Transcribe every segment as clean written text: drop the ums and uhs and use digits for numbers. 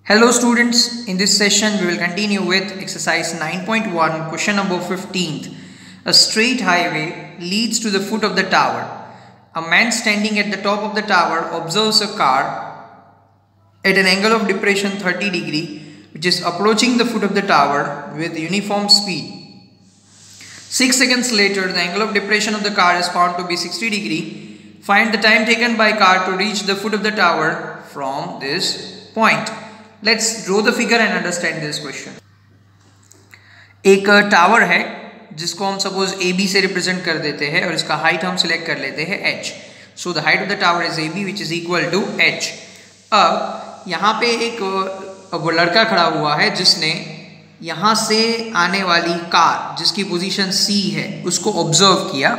Hello students, in this session we will continue with exercise 9.1 question number 15th. A straight highway leads to the foot of the tower. A man standing at the top of the tower observes a car at an angle of depression 30 degree which is approaching the foot of the tower with uniform speed. 6 seconds later the angle of depression of the car is found to be 60 degree. Find the time taken by car to reach the foot of the tower from this point. Let's draw the figure and understand this question. एक tower है जिसको हम suppose AB से represent कर देते हैं और इसका हाइट हम सिलेक्ट कर लेते हैं h. So the height of the tower is AB which is equal to h. अब यहाँ पे एक वो लड़का खड़ा हुआ है जिसने यहाँ से आने वाली कार जिसकी पोजीशन C है उसको ऑब्जर्व किया.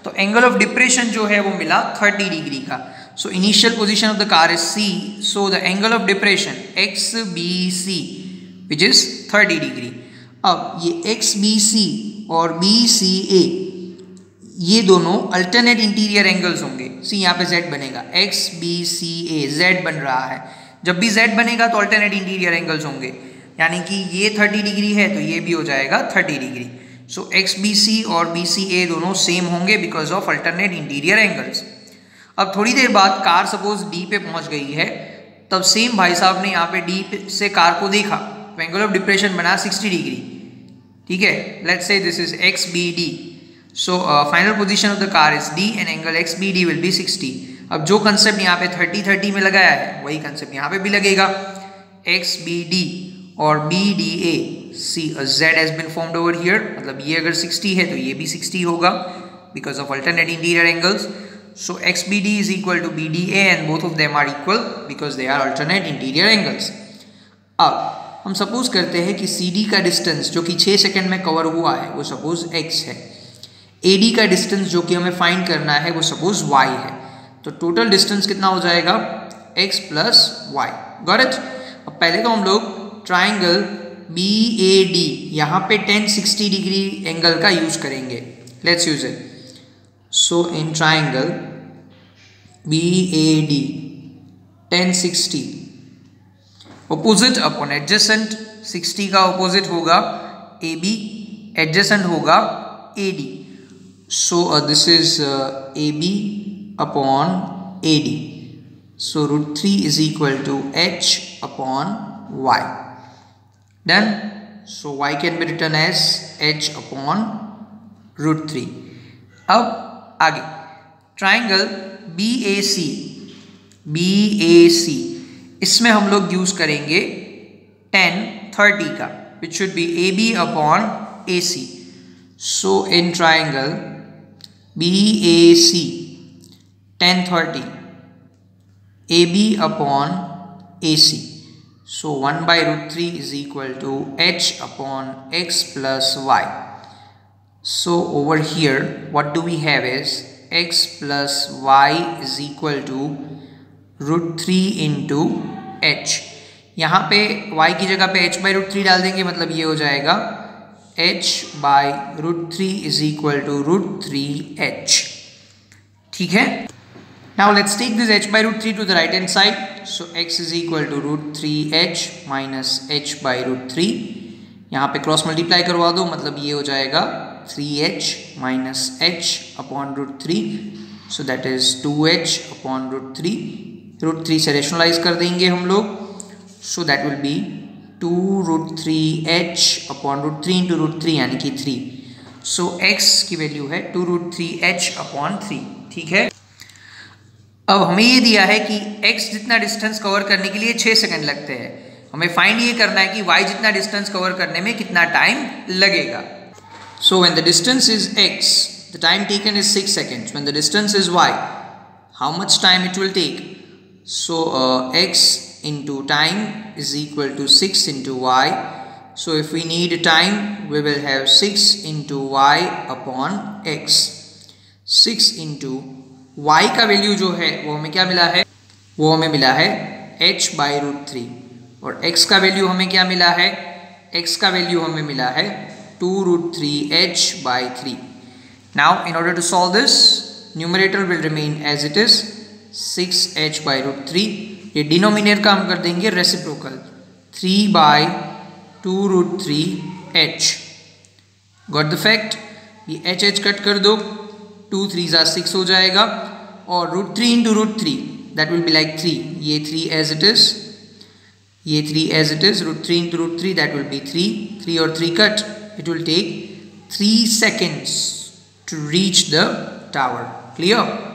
तो एंगल ऑफ डिप्रेशन जो है वो मिला 30 डिग्री का. So initial position of the car is C. So the angle of depression XBC which is 30 degree. अब ये XBC और BCA ये दोनों अल्टरनेट इंटीरियर एंगल्स होंगे. सी यहाँ पे Z बनेगा, XBCA Z बन रहा है. जब भी Z बनेगा तो अल्टरनेट इंटीरियर एंगल्स होंगे, यानी कि ये 30 डिग्री है तो ये भी हो जाएगा 30 डिग्री. सो XBC और BCA दोनों सेम होंगे because of alternate interior angles. अब थोड़ी देर बाद कार सपोज D पे पहुंच गई है, तब सेम भाई साहब ने यहाँ पे D से कार को देखा तो एंगल ऑफ डिप्रेशन बना 60 डिग्री. ठीक है, let's say this is XBD. So final position of the car is D and angle XBD will be 60. अब जो कंसेप्ट यहाँ पे 30-30 में लगाया है वही कंसेप्ट यहाँ पे भी लगेगा. XBD और BDA, see Z has been formed over here, मतलब ये अगर 60 है तो ये भी 60 होगा because of alternate interior angles. So XBD is equal to BDA and both of them are equal because they are alternate interior angles. अब हम सपोज करते हैं कि CD का डिस्टेंस जो कि 6 सेकंड में कवर हुआ है वो सपोज X है. AD का डिस्टेंस जो कि हमें फाइंड करना है वो सपोज Y है. तो टोटल डिस्टेंस कितना हो जाएगा X plus Y. Got it. अब पहले तो हम लोग ट्राइंगल BAD यहाँ पे 1060 डिग्री एंगल का यूज करेंगे. Let's use it. So in triangle BAD 1060 opposite upon adjacent 60 का opposite होगा AB, adjacent होगा AD. So this is AB upon AD. So √3 is equal to H upon Y. Done. So Y can be written as H upon √3. अब आगे triangle BAC इसमें हम लोग use करेंगे 10-30 का which should be AB upon AC. So in triangle BAC 10-30 AB upon AC. So 1/√3 is equal to H upon X plus Y. So over here what do we have is X plus Y is equal to √3 into H. यहाँ पे Y की जगह पे H/√3 डाल देंगे, मतलब ये हो जाएगा H/√3 is equal to √3H. ठीक है. Now let's take this H/√3 to the right hand side. So X is equal to √3H minus H/√3. यहाँ पे क्रॉस मल्टीप्लाई करवा दो, मतलब ये हो जाएगा 3H minus H upon √3. So that is 2H upon √3. √3 से रेशनलाइज कर देंगे हम लोग. So that will be 2√3H upon √3 into √3 यानी कि 3. So X की वैल्यू है 2√3H upon 3. ठीक है. अब हमें ये दिया है कि X जितना डिस्टेंस कवर करने के लिए 6 सेकंड लगते हैं. हमें फाइंड ये करना है कि Y जितना डिस्टेंस कवर करने में कितना टाइम लगेगा. So when the distance is X, the time taken is 6 seconds. When the distance is Y, how much time it will take? So X into time is equal to 6 into Y. So if we need time, we will have 6 into Y upon X. 6 into Y का value जो है वो हमें क्या मिला है? वो हमें मिला है H/√3. और X का वैल्यू हमें क्या मिला है? X का वैल्यू हमें मिला है 2√3H/3. Now in order to solve this, numerator will remain as it is 6H/√3. ये डिनोमिनेटर का हम कर देंगे reciprocal. 3 by 2 root 3 h. Got the fact? ये h कट कर दो, 2 3s are 6 हो जाएगा, और root 3 into root 3 that will be like 3. ये 3 as it is, ये 3 as it is, root 3 into root 3 that will be 3. 3 और 3 cut. It will take 3 seconds to reach the tower. Clear?